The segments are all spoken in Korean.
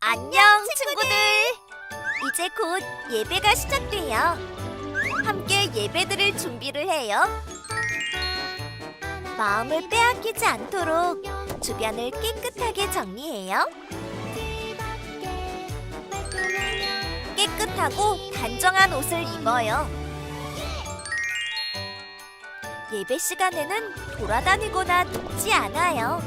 안녕, 친구들! 이제 곧 예배가 시작돼요. 함께 예배드릴 준비를 해요. 마음을 빼앗기지 않도록 주변을 깨끗하게 정리해요. 깨끗하고 단정한 옷을 입어요. 예배 시간에는 돌아다니거나 눕지 않아요.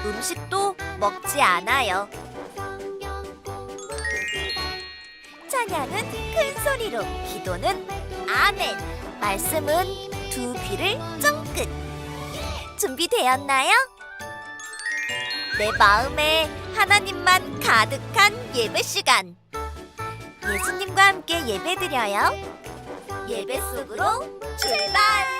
음식도 먹지 않아요. 찬양은 큰 소리로, 기도는 아멘, 말씀은 두 귀를 쫑긋. 준비되었나요? 내 마음에 하나님만 가득한 예배 시간. 예수님과 함께 예배드려요. 예배 속으로 출발!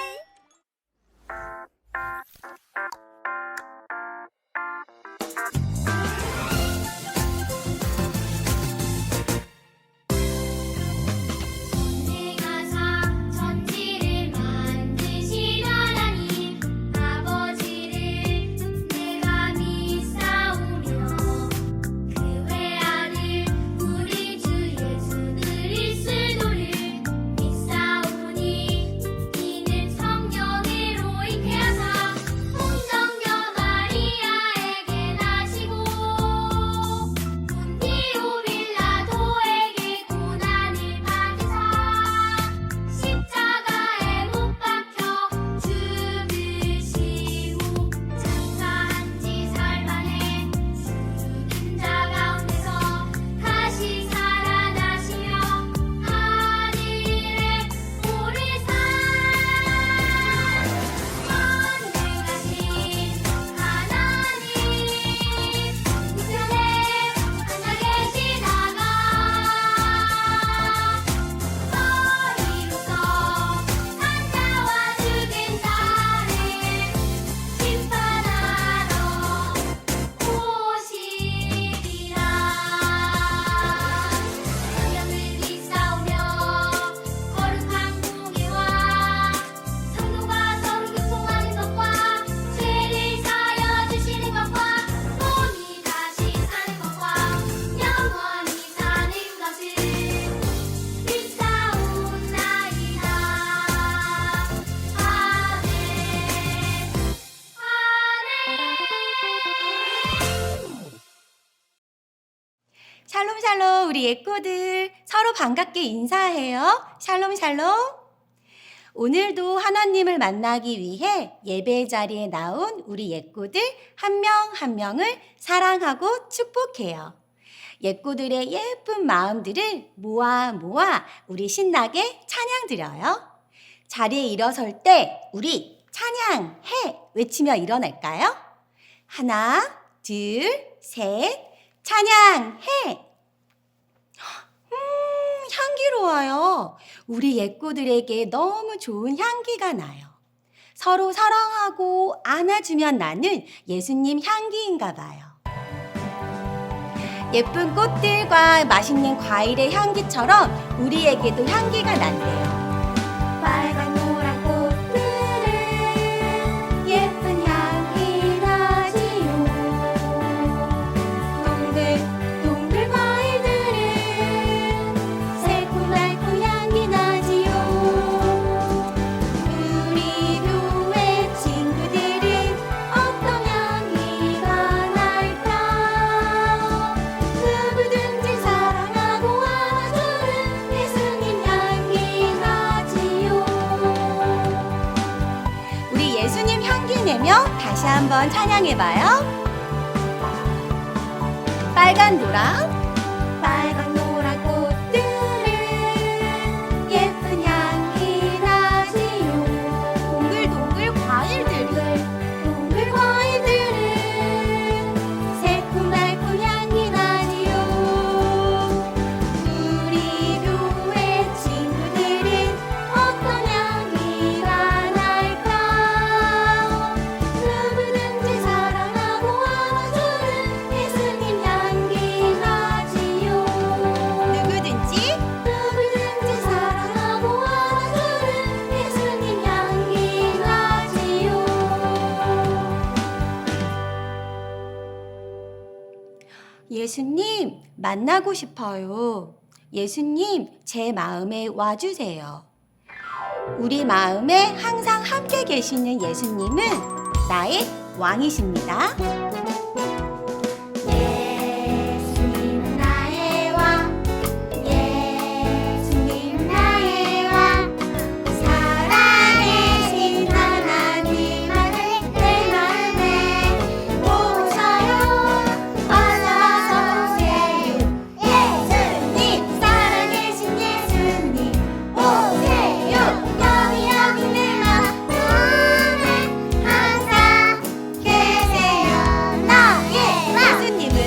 샬롬 샬롬, 우리 예꼬들 서로 반갑게 인사해요. 샬롬 샬롬. 오늘도 하나님을 만나기 위해 예배 자리에 나온 우리 예꼬들 한 명 한 명을 사랑하고 축복해요. 예꼬들의 예쁜 마음들을 모아 우리 신나게 찬양 드려요. 자리에 일어설 때 우리 찬양해 외치며 일어날까요? 하나, 둘, 셋. 찬양해! 향기로워요. 우리 예꼬들에게 너무 좋은 향기가 나요. 서로 사랑하고 안아주면 나는 예수님 향기인가 봐요. 예쁜 꽃들과 맛있는 과일의 향기처럼 우리에게도 향기가 난대요. 빨간 노란 꽃들은 예쁜 향기 나지요. 동글 과일들은 새콤달콤 향기 나지요. 우리 교회 친구들은 어떤 향기가 날까? 누구든지 사랑하고 안아주는 예수님 향기 나지요. 우리 예수님 향기 내며 다시 한번 찬양해봐요. 빨간 노란 꽃들은 예쁜 향기 나지요. 동글 과일들은 새콤달콤 향기 나지요. 우리 교회 친구들은 어떤 향기가 날까? 누구든지 사랑하고 안아주는 예수님 향기 나지요. 예수님, 만나고 싶어요. 예수님, 제 마음에 와주세요. 우리 마음에 항상 함께 계시는 예수님은 나의 왕이십니다. 예수님 나의 왕, 예수님 나의 왕, 살아계신 하나님 아들 내 마음에 오셔요. 어서 오세요. 예수님, 살아계신 예수님 오세요. 여기 내 마음에 항상 계세요. 나의 왕. 예수님은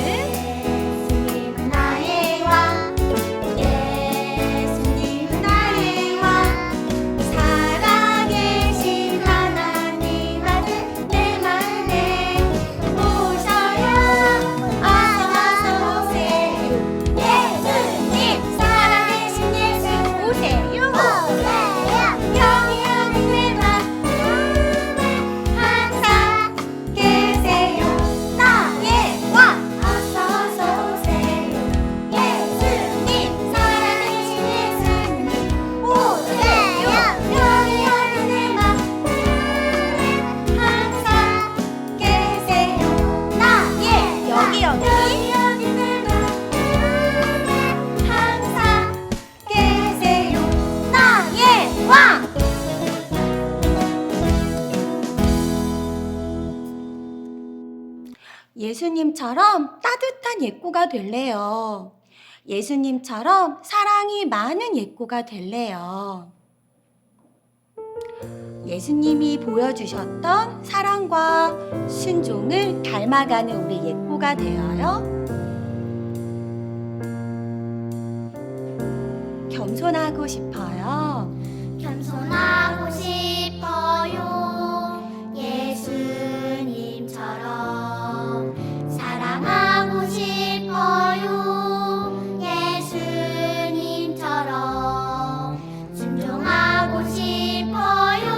나의 왕, 예수님 나의 왕, 살아계신 하나님 아들 내 마음에 오셔요. 어서 오세요. 예수님, 살아계신 예수 오세요. 여기 내 마음에 항상 계세요. 나의 왕. 어서 오세요. 예수님, 살아계신 예수님 오세요. 여기 내 마음에 항상 계세요. 나의 여기 내 마음에 항상 계세요. 나의 왕. 예수님처럼 따뜻한 예꼬가 될래요. 예수님처럼 사랑이 많은 예꼬가 될래요. 예수님이 보여주셨던 사랑과 순종을 닮아가는 우리 예꼬가 되어요. 겸손하고 싶어요. 겸손하고 싶어요. 예수님처럼 사랑하고 싶어요. 예수님처럼 순종하고 싶어요.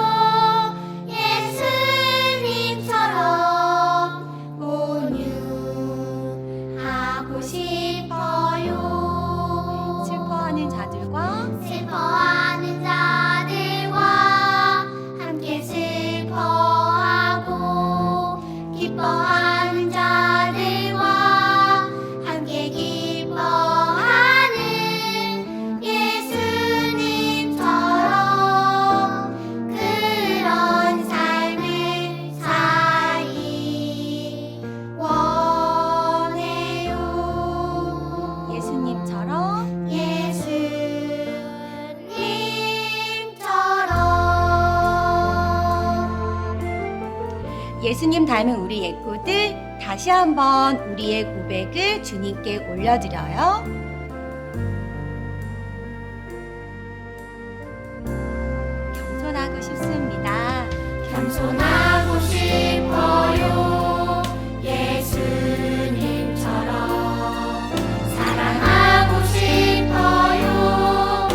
예수님처럼 온유하고 싶어요. 슬퍼하는 자들과 슬퍼하는 자들과 함께 슬퍼하고 기뻐하는 자들과 함께 기뻐하는 예수님처럼 그런 삶을 살기 원해요. 예수님처럼 예수님처럼 예수님 닮은 우리 예꼬들 다시 한번 우리의 고백을 주님께 올려드려요. 겸손하고 싶습니다. 겸손하고 싶어요. 예수님처럼 사랑하고 싶어요.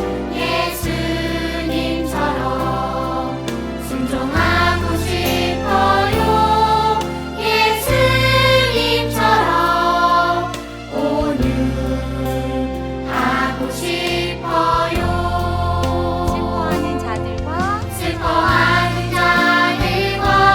예수님처럼 순종하고 싶어요. 예수님처럼 온유하고 싶어요. 슬퍼하는 자들과 슬퍼하는 자들과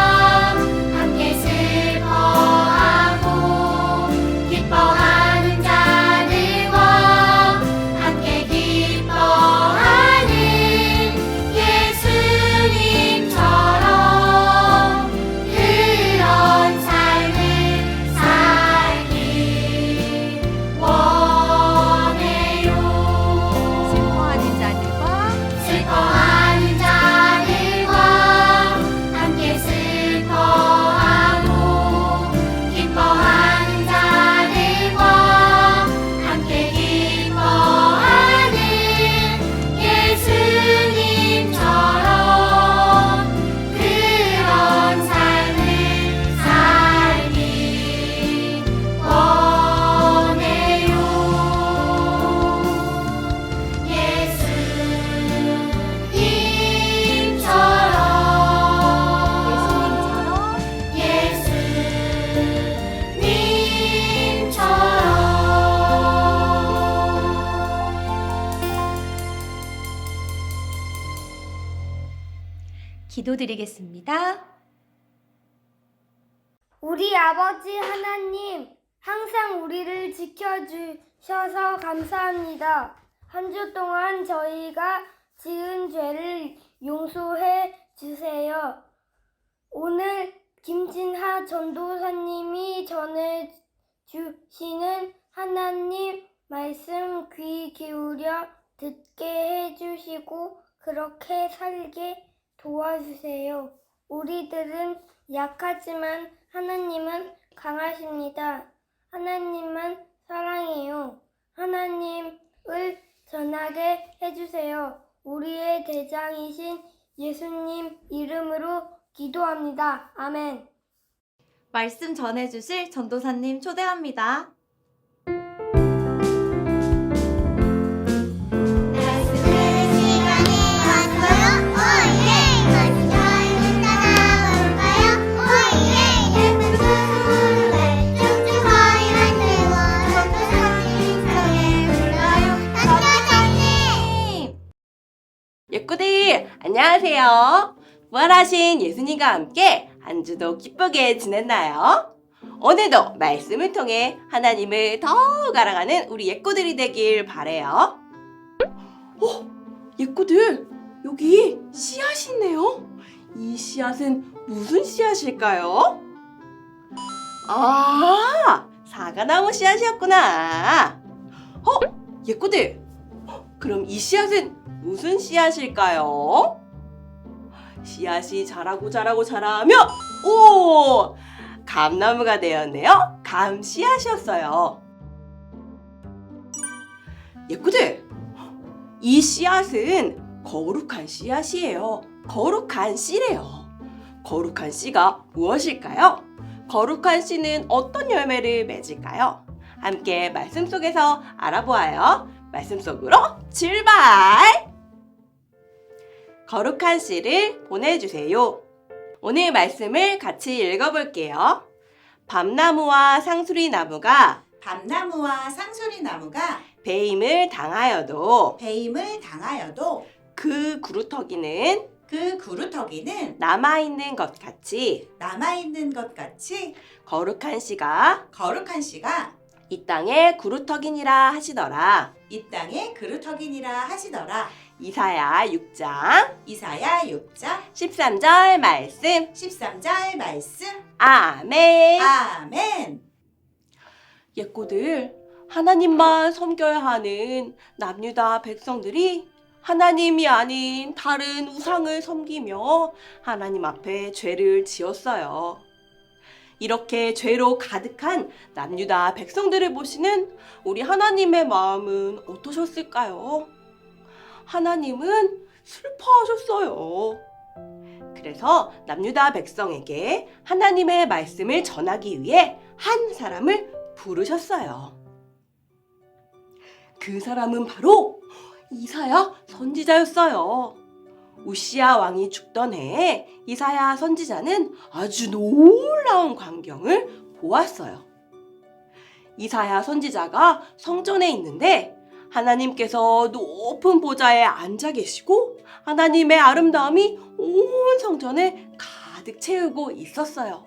기도드리겠습니다. 우리 아버지 하나님, 항상 우리를 지켜주셔서 감사합니다. 한 주 동안 저희가 지은 죄를 용서해 주세요. 오늘 김진하 전도사님이 전해주시는 하나님 말씀 귀 기울여 듣게 해주시고 그렇게 살게 도와주세요. 우리들은 약하지만 하나님은 강하십니다. 하나님은 사랑해요. 하나님을 전하게 해주세요. 우리의 대장이신 예수님 이름으로 기도합니다. 아멘. 말씀 전해주실 전도사님 초대합니다. 예꾸들 안녕하세요. 부활하신 예수님과 함께 한 주도 기쁘게 지냈나요? 오늘도 말씀을 통해 하나님을 더욱 알아가는 우리 예꾸들이 되길 바래요. 예꾸들 여기 씨앗이 있네요. 이 씨앗은 무슨 씨앗일까요? 아, 사과나무 씨앗이었구나. 예꾸들 그럼 이 씨앗은 무슨 씨앗일까요? 씨앗이 자라면 오! 감나무가 되었네요. 감 씨앗이었어요. 예쁘들, 이 씨앗은 거룩한 씨앗이에요. 거룩한 씨래요. 거룩한 씨가 무엇일까요? 거룩한 씨는 어떤 열매를 맺을까요? 함께 말씀 속에서 알아보아요. 말씀 속으로 출발! 거룩한 씨를 보내주세요. 오늘 말씀을 같이 읽어볼게요. 밤나무와 상수리나무가 배임을 당하여도 그 구루터기는 남아있는 것 같이 거룩한 씨가 이 땅의 구루터기니라 하시더라. 이사야 6장 13절 말씀. 아멘. 예꼬들, 하나님만 섬겨야 하는 남유다 백성들이 하나님이 아닌 다른 우상을 섬기며 하나님 앞에 죄를 지었어요. 이렇게 죄로 가득한 남유다 백성들을 보시는 우리 하나님의 마음은 어떠셨을까요? 하나님은 슬퍼하셨어요. 그래서 남유다 백성에게 하나님의 말씀을 전하기 위해 한 사람을 부르셨어요. 그 사람은 바로 이사야 선지자였어요. 우시야 왕이 죽던 해에 이사야 선지자는 아주 놀라운 광경을 보았어요. 이사야 선지자가 성전에 있는데 하나님께서 높은 보좌에 앉아 계시고 하나님의 아름다움이 온 성전을 가득 채우고 있었어요.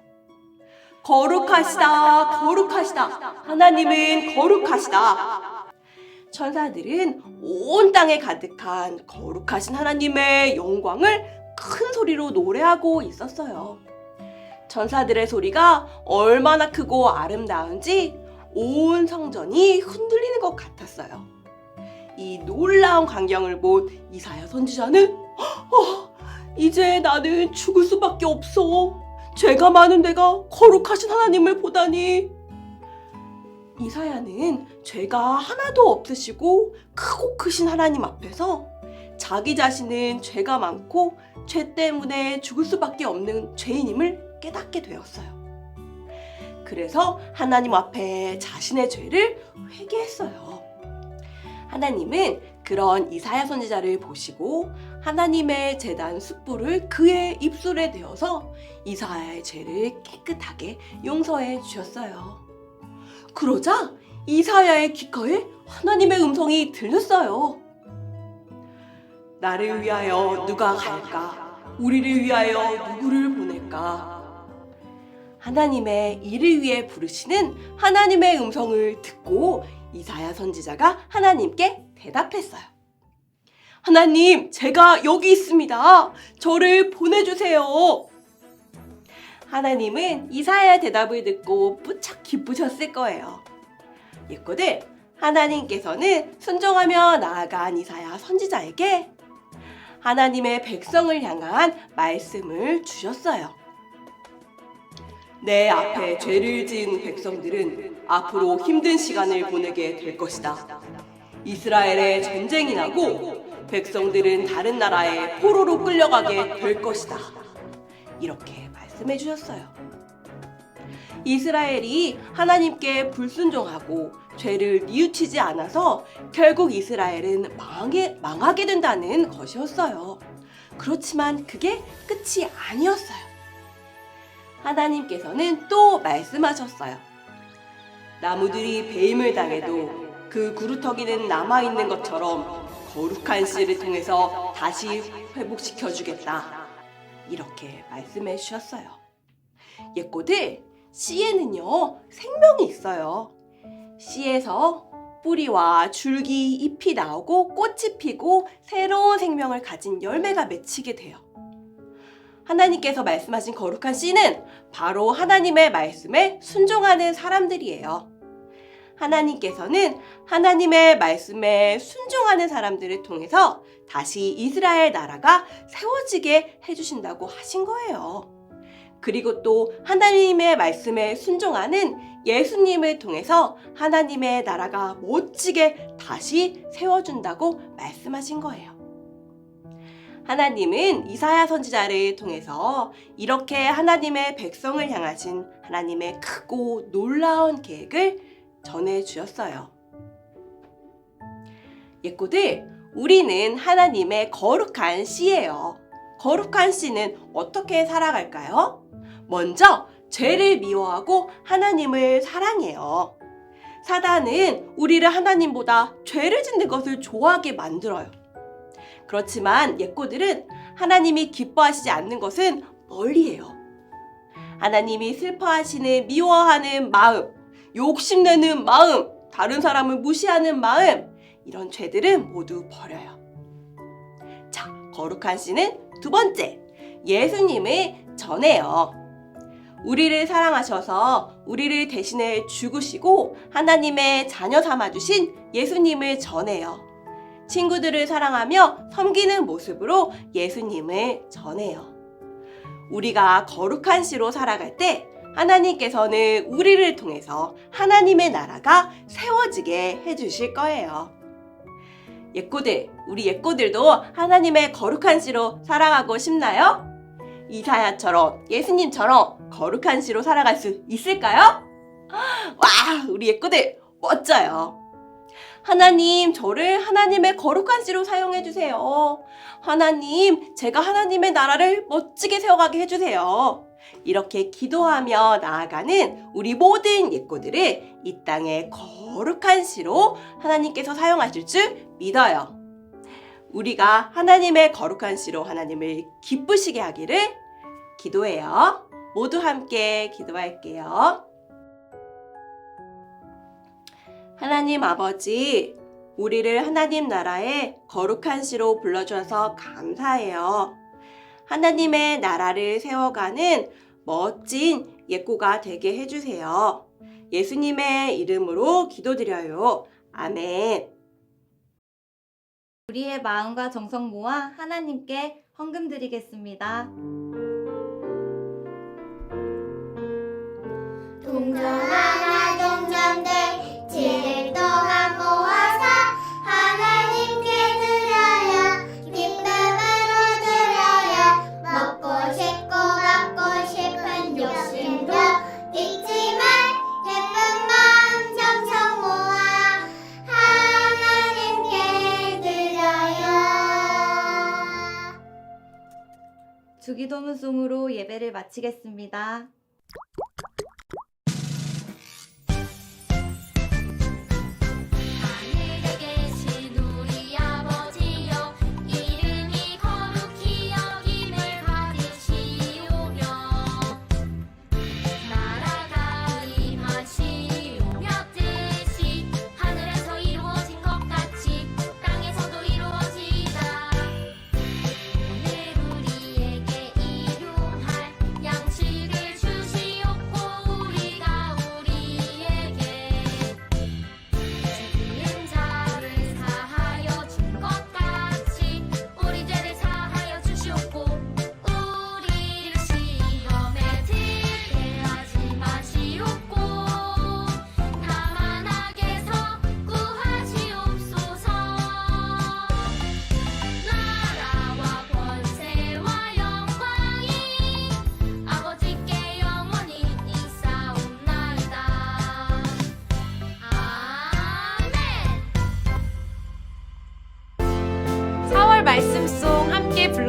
거룩하시다. 하나님은 거룩하시다. 천사들은 온 땅에 가득한 거룩하신 하나님의 영광을 큰 소리로 노래하고 있었어요. 천사들의 소리가 얼마나 크고 아름다운지 온 성전이 흔들리는 것 같았어요. 이 놀라운 광경을 본 이사야 선지자는 이제 나는 죽을 수밖에 없어. 죄가 많은 내가 거룩하신 하나님을 보다니. 이사야는 죄가 하나도 없으시고 크고 크신 하나님 앞에서 자기 자신은 죄가 많고 죄 때문에 죽을 수밖에 없는 죄인임을 깨닫게 되었어요. 그래서 하나님 앞에 자신의 죄를 회개했어요. 하나님은 그런 이사야 선지자를 보시고 하나님의 제단 숯불을 그의 입술에 대어서 이사야의 죄를 깨끗하게 용서해 주셨어요. 그러자 이사야의 귓가에 하나님의 음성이 들렸어요. 나를 위하여 누가 갈까? 우리를 위하여 누구를 보낼까? 하나님의 이를 위해 부르시는 하나님의 음성을 듣고 이사야 선지자가 하나님께 대답했어요. 하나님, 제가 여기 있습니다. 저를 보내주세요. 하나님은 이사야의 대답을 듣고 무척 기쁘셨을 거예요. 예꼬들, 하나님께서는 순종하며 나아간 이사야 선지자에게 하나님의 백성을 향한 말씀을 주셨어요. 내 앞에 죄를 지은 백성들은 앞으로 힘든 시간을 보내게 될 것이다. 이스라엘에 전쟁이 나고 백성들은 다른 나라에 포로로 끌려가게 될 것이다. 이렇게 말씀해 주셨어요. 이스라엘이 하나님께 불순종하고 죄를 뉘우치지 않아서 결국 이스라엘은 망하게 된다는 것이었어요. 그렇지만 그게 끝이 아니었어요. 하나님께서는 또 말씀하셨어요. 나무들이 배임을 당해도 그 구루터기는 남아있는 것처럼 거룩한 씨를 통해서 다시 회복시켜 주겠다. 이렇게 말씀해 주셨어요. 예꼬들, 씨에는요 생명이 있어요. 씨에서 뿌리와 줄기, 잎이 나오고 꽃이 피고 새로운 생명을 가진 열매가 맺히게 돼요. 하나님께서 말씀하신 거룩한 씨는 바로 하나님의 말씀에 순종하는 사람들이에요. 하나님께서는 하나님의 말씀에 순종하는 사람들을 통해서 다시 이스라엘 나라가 세워지게 해주신다고 하신 거예요. 그리고 또 하나님의 말씀에 순종하는 예수님을 통해서 하나님의 나라가 멋지게 다시 세워준다고 말씀하신 거예요. 하나님은 이사야 선지자를 통해서 이렇게 하나님의 백성을 향하신 하나님의 크고 놀라운 계획을 전해주셨어요. 예꼬들, 우리는 하나님의 거룩한 씨예요. 거룩한 씨는 어떻게 살아갈까요? 먼저 죄를 미워하고 하나님을 사랑해요. 사단은 우리를 하나님보다 죄를 짓는 것을 좋아하게 만들어요. 그렇지만 예꼬들은 하나님이 기뻐하시지 않는 것은 멀리해요. 하나님이 슬퍼하시는 미워하는 마음, 욕심내는 마음, 다른 사람을 무시하는 마음, 이런 죄들은 모두 버려요. 자, 거룩한 씨는 두 번째, 예수님을 전해요. 우리를 사랑하셔서 우리를 대신해 죽으시고 하나님의 자녀 삼아주신 예수님을 전해요. 친구들을 사랑하며 섬기는 모습으로 예수님을 전해요. 우리가 거룩한 씨로 살아갈 때 하나님께서는 우리를 통해서 하나님의 나라가 세워지게 해주실 거예요. 예꼬들, 우리 예꼬들도 하나님의 거룩한 씨로 살아가고 싶나요? 이사야처럼, 예수님처럼 거룩한 씨로 살아갈 수 있을까요? 와, 우리 예꼬들 멋져요. 하나님, 저를 하나님의 거룩한 씨로 사용해 주세요. 하나님, 제가 하나님의 나라를 멋지게 세워가게 해주세요. 이렇게 기도하며 나아가는 우리 모든 예꼬들을 이 땅의 거룩한 씨로 하나님께서 사용하실 줄 믿어요. 우리가 하나님의 거룩한 씨로 하나님을 기쁘시게 하기를 기도해요. 모두 함께 기도할게요. 하나님 아버지, 우리를 하나님 나라의 거룩한 씨로 불러주셔서 감사해요. 하나님의 나라를 세워가는 멋진 예꼬가 되게 해주세요. 예수님의 이름으로 기도드려요. 아멘. 우리의 마음과 정성 모아 하나님께 헌금 드리겠습니다. 동전 하나 동전들 7일 동안 모아서 하나님께 드려요. 기쁨으로 드려요. 먹고 싶고 갖고 싶은 욕심도 있지만 예쁜 마음 정성 모아 하나님께 드려요. 주기도문송으로 예배를 마치겠습니다. 하늘에 계신 우리 아버지여, 이름이 거룩히 여김을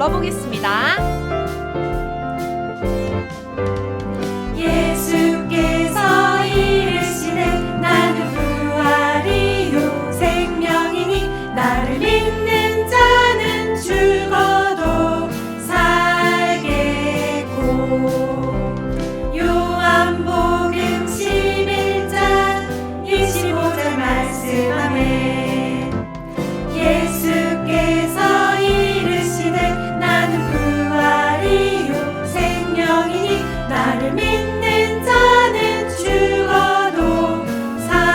읽어보겠습니다. 예수께서 이르시되 나는 부활이요 생명이니 나를 믿는 자는 죽어도 살겠고. 요한복음 11장 25절 말씀하네. 예수께서 이르시되 나는 부활이요 생명이니 나를 믿는 자는 죽어도 살겠고.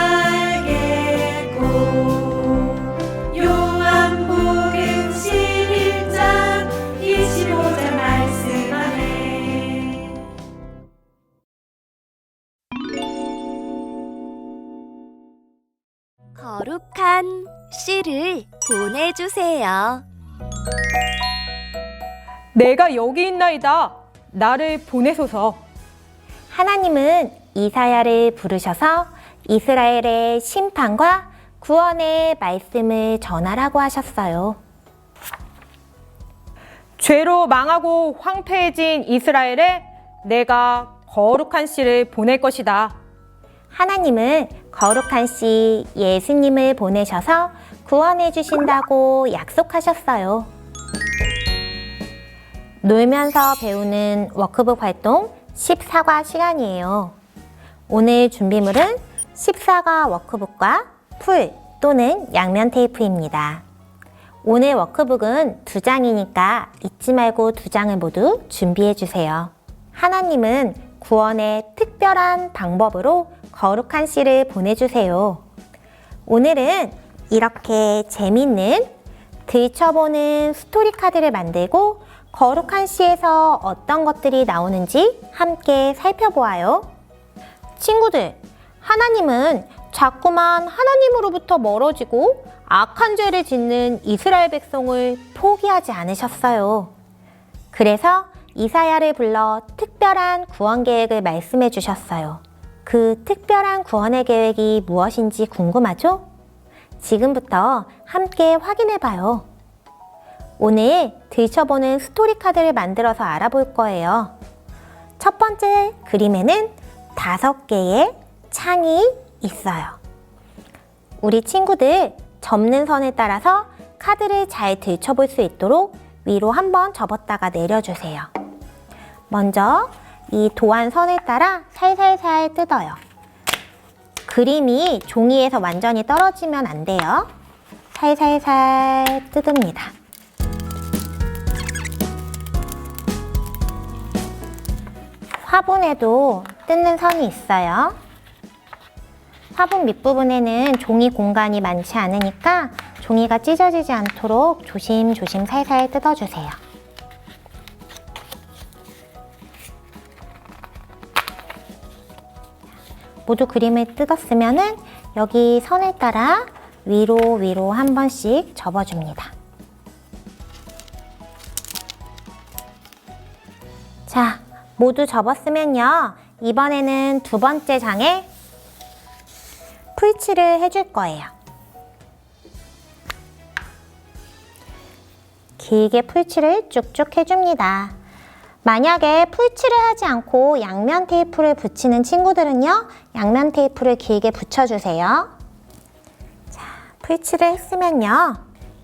요한복음 11장 25절 말씀하네. 거룩한 씨를 보내주세요. 내가 여기 있나이다. 나를 보내소서. 하나님은 이사야를 부르셔서 이스라엘의 심판과 구원의 말씀을 전하라고 하셨어요. 죄로 망하고 황폐해진 이스라엘에 내가 거룩한 씨를 보낼 것이다. 하나님은 거룩한 씨 예수님을 보내셔서 구원해 주신다고 약속하셨어요. 놀면서 배우는 워크북 활동 14과 시간이에요. 오늘 준비물은 14과 워크북과 풀 또는 양면 테이프입니다. 오늘 워크북은 2장이니까 잊지 말고 2장을 모두 준비해 주세요. 하나님은 구원의 특별한 방법으로 거룩한 씨를 보내주세요. 오늘은 이렇게 재밌는 들춰보는 스토리 카드를 만들고 거룩한 씨에서 어떤 것들이 나오는지 함께 살펴보아요. 친구들, 하나님은 자꾸만 하나님으로부터 멀어지고 악한 죄를 짓는 이스라엘 백성을 포기하지 않으셨어요. 그래서 이사야를 불러 특별한 구원 계획을 말씀해 주셨어요. 그 특별한 구원의 계획이 무엇인지 궁금하죠? 지금부터 함께 확인해 봐요. 오늘 들춰보는 스토리 카드를 만들어서 알아볼 거예요. 첫 번째 그림에는 5개의 창이 있어요. 우리 친구들 접는 선에 따라서 카드를 잘 들춰볼 수 있도록 위로 한번 접었다가 내려주세요. 먼저 이 도안 선에 따라 살살살 뜯어요. 그림이 종이에서 완전히 떨어지면 안 돼요. 살살살 뜯습니다. 화분에도 뜯는 선이 있어요. 화분 밑부분에는 종이 공간이 많지 않으니까 종이가 찢어지지 않도록 조심조심 살살 뜯어주세요. 모두 그림을 뜯었으면은 여기 선에 따라 위로 한 번씩 접어줍니다. 자, 모두 접었으면요. 이번에는 2번째 장에 풀칠을 해줄 거예요. 길게 풀칠을 쭉쭉 해줍니다. 만약에 풀칠을 하지 않고 양면 테이프를 붙이는 친구들은요, 양면 테이프를 길게 붙여주세요. 자, 풀칠을 했으면요,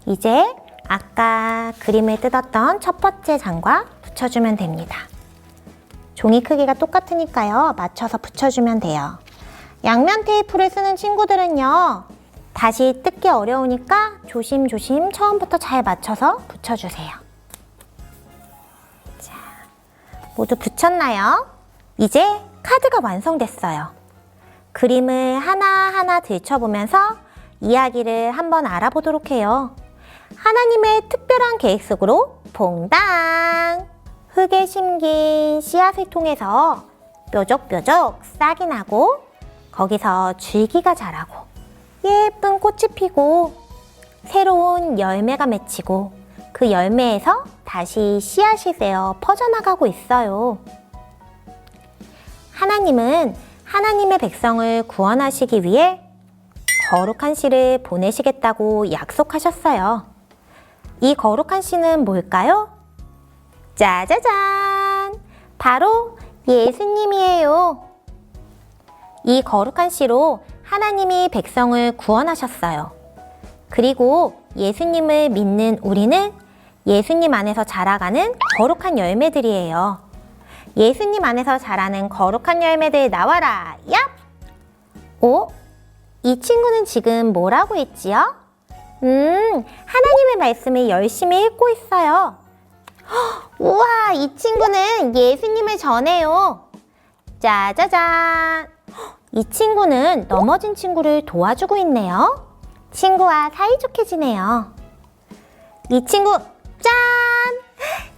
이제 아까 그림을 뜯었던 첫 번째 장과 붙여주면 됩니다. 종이 크기가 똑같으니까요, 맞춰서 붙여주면 돼요. 양면 테이프를 쓰는 친구들은요, 다시 뜯기 어려우니까 조심조심 처음부터 잘 맞춰서 붙여주세요. 자, 모두 붙였나요? 이제 카드가 완성됐어요. 그림을 하나하나 들춰보면서 이야기를 한번 알아보도록 해요. 하나님의 특별한 계획 속으로 봉당! 흙에 심긴 씨앗을 통해서 뾰족뾰족 싹이 나고 거기서 줄기가 자라고 예쁜 꽃이 피고 새로운 열매가 맺히고 그 열매에서 다시 씨앗이 되어 퍼져나가고 있어요. 하나님은 하나님의 백성을 구원하시기 위해 거룩한 씨를 보내시겠다고 약속하셨어요. 이 거룩한 씨는 뭘까요? 짜자잔! 바로 예수님이에요. 이 거룩한 씨로 하나님이 백성을 구원하셨어요. 그리고 예수님을 믿는 우리는 예수님 안에서 자라가는 거룩한 열매들이에요. 예수님 안에서 자라는 거룩한 열매들 나와라! 얍! 오? 이 친구는 지금 뭘 하고 있지요? 하나님의 말씀을 열심히 읽고 있어요. 헉, 우와, 이 친구는 예수님을 전해요. 짜자잔! 이 친구는 넘어진 친구를 도와주고 있네요. 친구와 사이좋게 지내요. 이 친구, 짠!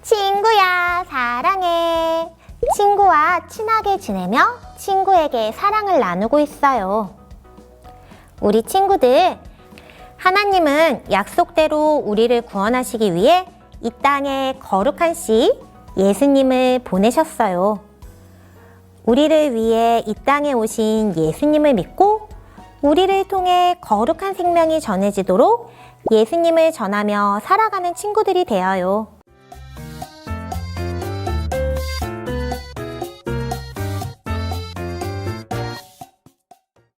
친구야, 사랑해. 친구와 친하게 지내며 친구에게 사랑을 나누고 있어요. 우리 친구들, 하나님은 약속대로 우리를 구원하시기 위해 이 땅에 거룩한 씨, 예수님을 보내셨어요. 우리를 위해 이 땅에 오신 예수님을 믿고 우리를 통해 거룩한 생명이 전해지도록 예수님을 전하며 살아가는 친구들이 되어요.